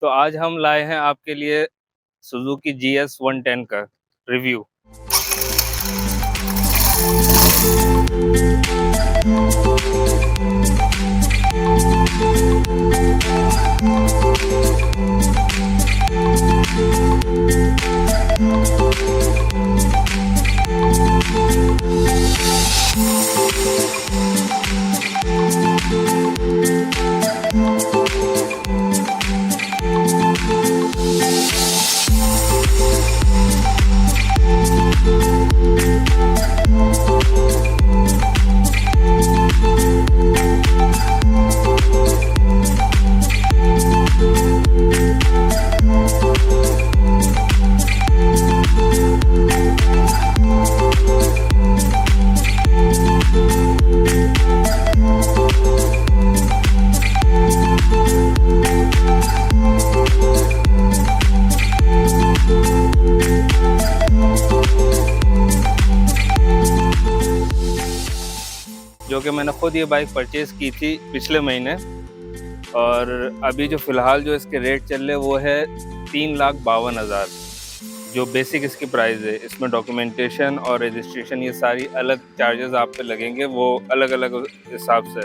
तो आज हम लाए हैं आपके लिए सुज़ुकी GS 110 का रिव्यू। जो कि मैंने खुद ये बाइक परचेज़ की थी पिछले महीने, और अभी जो फ़िलहाल जो इसके रेट चल रहे वो है 3,52,000 जो बेसिक इसकी प्राइस है। इसमें डॉक्यूमेंटेशन और रजिस्ट्रेशन ये सारी अलग चार्जेस आप पे लगेंगे, वो अलग-अलग हिसाब से।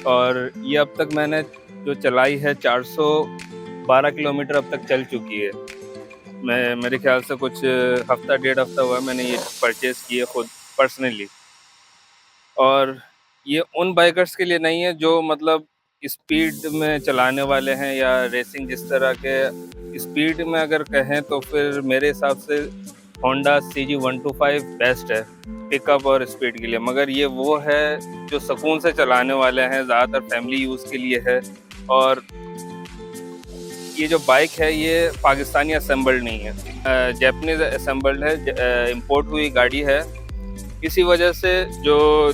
और ये अब तक मैंने जो चलाई है 412 किलोमीटर अब तक चल चुकी है। मेरे ख़्याल से कुछ हफ़्ता डेढ़ हफ़्ता हुआ मैंने ये परचेज़ की है खुद पर्सनली। और ये उन बाइकर्स के लिए नहीं है जो मतलब स्पीड में चलाने वाले हैं या रेसिंग, जिस तरह के स्पीड में अगर कहें तो फिर मेरे हिसाब से होंडा CG 125 बेस्ट है पिकअप और स्पीड के लिए। मगर ये वो है जो सुकून से चलाने वाले हैं, ज़्यादातर फैमिली यूज़ के लिए है। और ये जो बाइक है ये पाकिस्तानी असेंबल्ड नहीं है, जैपनीज़ असेंबल्ड है, इम्पोर्ट हुई गाड़ी है। इसी वजह से जो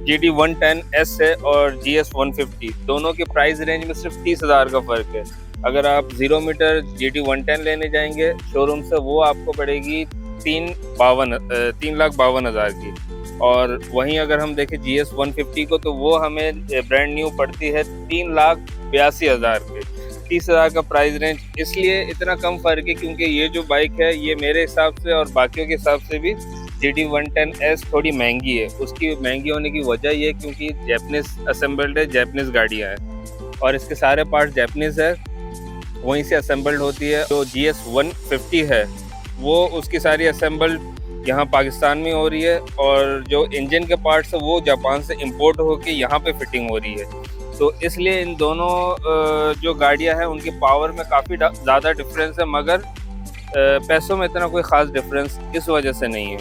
GD 110S है और GS 150 दोनों के प्राइस रेंज में सिर्फ 30,000 का फ़र्क है। अगर आप 0 मीटर GD 110 लेने जाएंगे शोरूम से, वो आपको पड़ेगी 3,52,000 की। और वहीं अगर हम देखें GS 150 को तो वो हमें ब्रांड न्यू पड़ती है 3,82,000 के। 30,000 का प्राइस रेंज इसलिए इतना कम फ़र्क है क्योंकि ये जो बाइक है ये मेरे हिसाब से और बाकियों के हिसाब से भी GD 110S थोड़ी महंगी है। उसकी महंगी होने की वजह ये है क्योंकि जैपनीज़ असेंबल्ड है, जैपनीज़ गाड़ियाँ हैं और इसके सारे पार्ट्स जैपनीज़ है, वहीं से असेंबल्ड होती है। जो GS 150 है वो उसकी सारी असेंबल्ड यहाँ पाकिस्तान में हो रही है, और जो इंजन के पार्ट्स है वो जापान से इंपोर्ट होके यहाँ पे फिटिंग हो रही है। तो इसलिए इन दोनों जो गाड़ियाँ हैं उनकी पावर में काफ़ी ज़्यादा डिफरेंस है, मगर पैसों में इतना कोई ख़ास डिफरेंस इस वजह से नहीं है।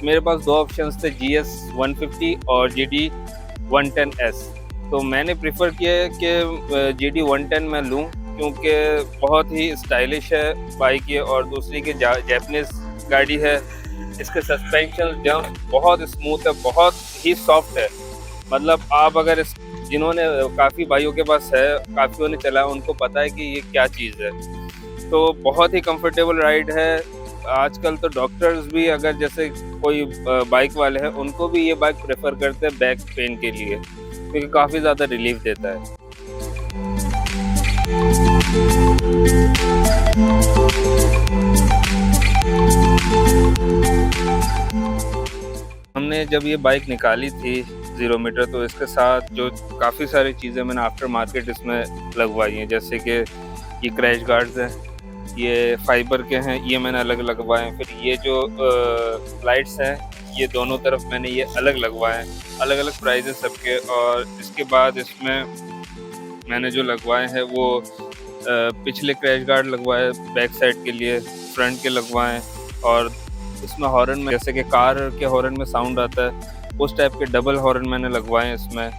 मेरे पास दो ऑप्शंस थे, GS 150 और GD 110S। तो मैंने प्रेफर किया है कि GD 110 मैं लूँ क्योंकि बहुत ही स्टाइलिश है बाइक ये, और दूसरी की जैपनीज़ गाड़ी है। इसके सस्पेंशन जंप बहुत स्मूथ है, बहुत ही सॉफ्ट है। मतलब आप अगर जिन्होंने काफ़ी भाइयों के पास है, काफ़ियों ने चलाया, उनको पता है कि ये क्या चीज़ है। तो बहुत ही कंफर्टेबल राइड है। आजकल तो डॉक्टर्स भी अगर जैसे कोई बाइक वाले हैं उनको भी ये बाइक प्रेफर करते हैं बैक पेन के लिए, क्योंकि काफ़ी ज़्यादा रिलीफ देता है। हमने जब ये बाइक निकाली थी 0 मीटर तो इसके साथ जो काफ़ी सारी चीज़ें मैंने आफ्टर मार्केट इसमें लगवाई हैं, जैसे कि ये क्रैश गार्ड्स हैं, ये फाइबर के हैं, ये मैंने अलग लगवाए हैं। फिर ये जो लाइट्स हैं ये दोनों तरफ मैंने ये अलग लगवाए हैं, अलग अलग प्राइस है सबके। और इसके बाद इसमें मैंने जो लगवाए हैं वो पिछले क्रैश गार्ड लगवाए बैक साइड के लिए, फ्रंट के लगवाए, और इसमें हॉर्न में जैसे कि कार के हॉर्न में साउंड आता है उस टाइप के डबल हॉर्न मैंने लगवाए हैं इसमें।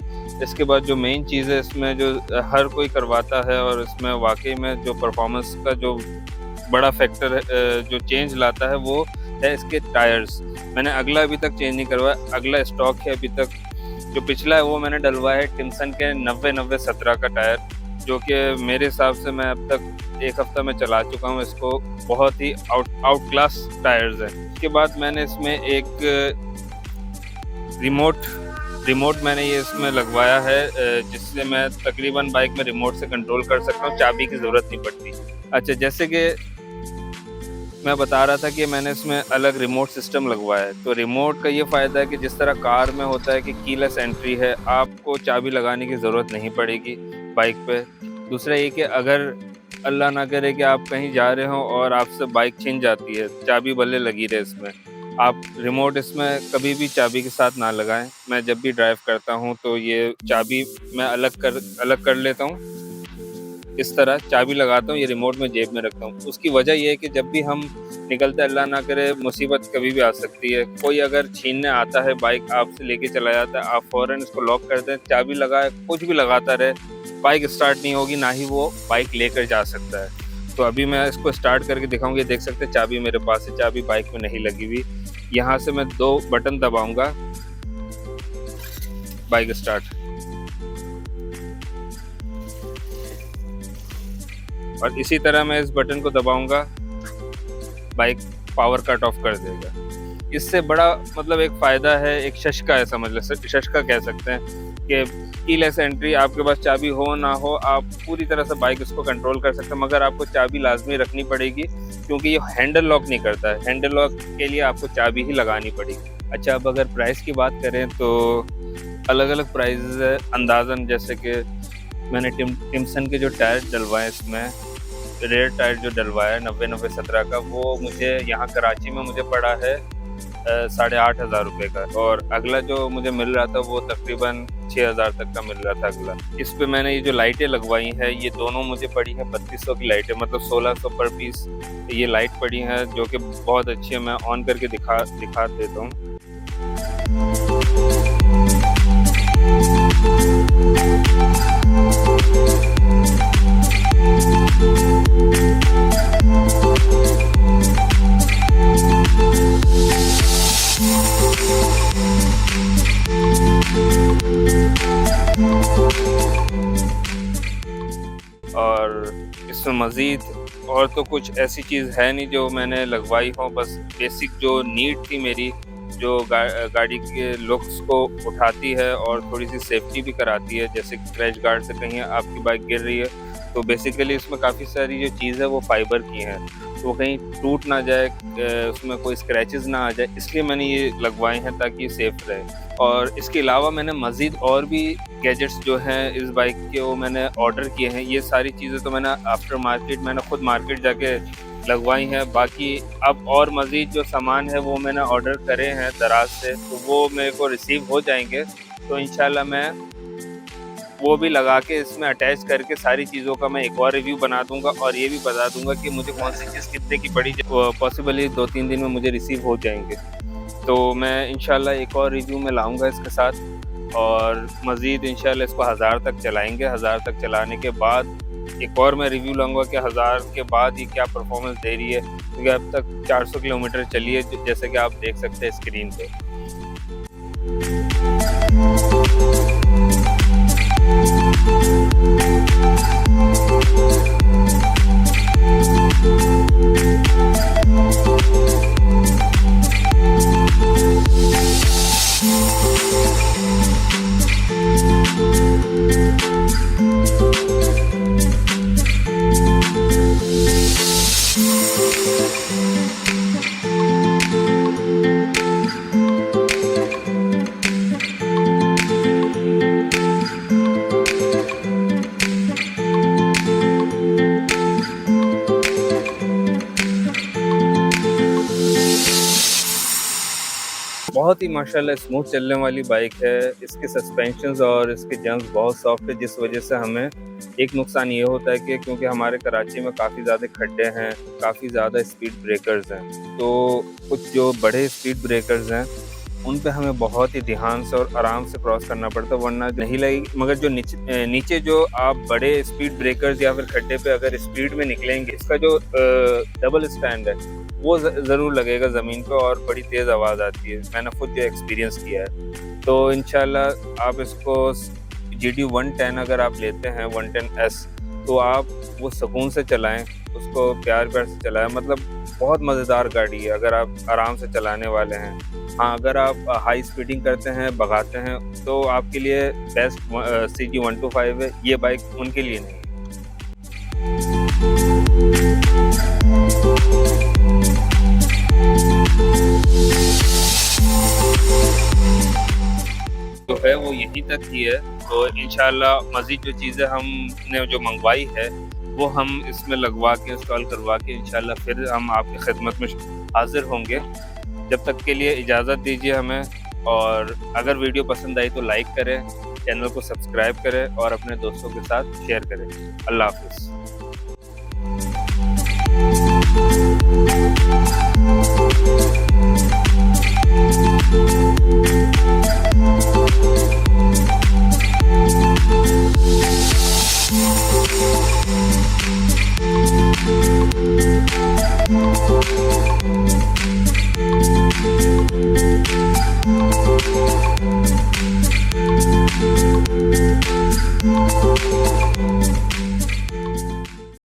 इसके बाद जो मेन चीज़ है इसमें जो हर कोई करवाता है और इसमें वाकई में जो परफॉर्मेंस का जो बड़ा फैक्टर है, जो चेंज लाता है, वो है इसके टायर्स। मैंने अगला अभी तक चेंज नहीं करवाया, अगला स्टॉक है अभी तक। जो पिछला है वो मैंने डलवाया है टिम्सन के 90-90-17 का टायर, जो कि मेरे हिसाब से मैं अब तक 1 हफ़्ता में चला चुका हूँ इसको। बहुत ही आउट क्लास टायर्स हैं। उसके बाद मैंने इसमें एक रिमोट रिमोट मैंने ये इसमें लगवाया है जिससे मैं तकरीबन बाइक में रिमोट से कंट्रोल कर सकता हूँ, चाबी की ज़रूरत नहीं पड़ती। अच्छा, जैसे कि मैं बता रहा था कि मैंने इसमें अलग रिमोट सिस्टम लगवाया है। तो रिमोट का ये फ़ायदा है कि जिस तरह कार में होता है कि कीलेस एंट्री है, आपको चाबी लगाने की ज़रूरत नहीं पड़ेगी बाइक पे। दूसरा ये कि अगर अल्लाह ना करे कि आप कहीं जा रहे हो और आपसे बाइक छिन जाती है, चाबी भले लगी रहे इसमें, आप रिमोट इसमें कभी भी चाबी के साथ ना लगाएँ। मैं जब भी ड्राइव करता हूँ तो ये चाबी मैं अलग कर लेता हूँ। इस तरह चाबी लगाता हूँ, ये रिमोट मैं जेब में रखता हूँ। उसकी वजह ये है कि जब भी हम निकलते हैं, अल्लाह ना करे मुसीबत कभी भी आ सकती है। कोई अगर छीनने आता है बाइक आपसे लेके चला जाता है, आप फ़ौरन इसको लॉक कर दें, चाबी लगाए, कुछ भी लगाता रहे, बाइक स्टार्ट नहीं होगी, ना ही वो बाइक लेकर जा सकता है। तो अभी मैं इसको स्टार्ट करके दिखाऊँगा, ये देख सकते हैं चाबी मेरे पास है, चाबी बाइक में नहीं लगी हुई। यहाँ से मैं 2 बटन दबाऊँगा, बाइक स्टार्ट। और इसी तरह मैं इस बटन को दबाऊँगा, बाइक पावर कट ऑफ कर देगा। इससे बड़ा मतलब एक फ़ायदा है, एक शशका है, समझ लें शशका कह सकते हैं कि कीलेस एंट्री, आपके पास चाबी हो ना हो, आप पूरी तरह से बाइक इसको कंट्रोल कर सकते हैं, मगर आपको चाबी लाज़मी रखनी पड़ेगी क्योंकि ये हैंडल लॉक नहीं करता है। हैंडल लॉक के लिए आपको चाबी ही लगानी पड़ेगी। अच्छा, अब अगर प्राइस की बात करें तो अलग-अलग प्राइसेज़ है अंदाज़न, जैसे कि मैंने टिम्सन के जो टायर डलवाए इसमें, रेयर टायर जो डलवाया है 90-90-17 का, वो मुझे यहाँ कराची में मुझे पड़ा है 8,500 का, और अगला जो मुझे मिल रहा था वो तकरीबन 6,000 तक का मिल रहा था अगला। इस पे मैंने ये जो लाइटें लगवाई हैं, ये दोनों मुझे पड़ी हैं 3200 की लाइटें, मतलब 1600 पर पीस ये लाइट पड़ी हैं, जो कि बहुत अच्छी है। मैं ऑन करके दिखा देता हूँ। और इसमें मज़ीद और तो कुछ ऐसी चीज़ है नहीं जो मैंने लगवाई हो, बस बेसिक जो नीड थी मेरी, जो गाड़ी के लुक्स को उठाती है और थोड़ी-सी सेफ्टी भी कराती है, जैसे क्रैश गार्ड से कहीं आपकी बाइक गिर रही है, तो बेसिकली इसमें काफ़ी सारी जो चीज़ है वो फाइबर की हैं, तो वो कहीं टूट ना जाए, उसमें कोई स्क्रैचेज़ ना आ जाए, इसलिए मैंने ये लगवाए हैं ताकि ये सेफ़ रहे। और इसके अलावा मैंने मज़ीद और भी गैजेट्स जो हैं इस बाइक के, वो मैंने ऑर्डर किए हैं। ये सारी चीज़ें तो मैंने आफ्टर मार्केट, मैंने खुद मार्केट जाके लगवाई हैं। बाकी अब और मज़ीद जो सामान है वो मैंने ऑर्डर करे हैं दराज़ से, तो वो मेरे को रिसीव हो जाएँगे। तो इंशाल्लाह मैं वो भी लगा के इसमें अटैच करके सारी चीज़ों का मैं एक और रिव्यू बना दूँगा, और ये भी बता दूँगा कि मुझे कौन-सी चीज़ कितने की पड़ी, पॉसिबली 2-3 दिन में मुझे रिसीव हो जाएँगे। तो मैं इंशाल्लाह एक और रिव्यू में लाऊँगा इसके साथ, और मज़ीद इंशाल्लाह इसको 1000 तक चलाएँगे। 1000 तक चलाने के बाद एक और मैं रिव्यू लाऊँगा कि 1000 के बाद ये क्या परफ़ॉर्मेंस दे रही है, क्योंकि अब तक 400 किलोमीटर चली है, जैसे कि आप देख सकते हैं स्क्रीन पे। बहुत ही माशाल्लाह स्मूथ चलने वाली बाइक है। इसके सस्पेंशंस और इसके जंप्स बहुत सॉफ्ट है, जिस वजह से हमें एक नुकसान ये होता है कि क्योंकि हमारे कराची में काफ़ी ज़्यादा खड्डे हैं, काफ़ी ज़्यादा स्पीड ब्रेकर्स हैं, तो कुछ जो बड़े स्पीड ब्रेकर्स हैं उन पे हमें बहुत ही ध्यान से और आराम से क्रॉस करना पड़ता है, वरना नहीं लगेगी। मगर जो नीचे जो आप बड़े स्पीड ब्रेकर्स या फिर खड्डे पे अगर स्पीड में निकलेंगे, इसका जो डबल स्टैंड है वो ज़रूर लगेगा ज़मीन पे, और बड़ी तेज़ आवाज़ आती है। मैंने खुद जो एक्सपीरियंस किया है। तो इंशाल्लाह आप इसको GT 110 अगर आप लेते हैं 110S, तो आप वो सुकून से चलाएँ, उसको प्यार-प्यार से चलाएँ। मतलब बहुत मज़ेदार गाड़ी है अगर आप आराम से चलाने वाले हैं। हाँ, अगर आप हाई स्पीडिंग करते हैं, भगाते हैं, तो आपके लिए बेस्ट CG 125 है, ये बाइक उनके लिए नहीं है। जो है वो यहीं तक ही है, तो इंशाल्लाह मज़ीद जो चीज़ें हमने जो मंगवाई है वो हम इसमें लगवा के इंस्टॉल करवा के इंशाल्लाह फिर हम आपकी खिदमत में हाज़िर होंगे। जब तक के लिए इजाज़त दीजिए हमें, और अगर वीडियो पसंद आई तो लाइक करें, चैनल को सब्सक्राइब करें और अपने दोस्तों के साथ शेयर करें। अल्लाह हाफ़िज़।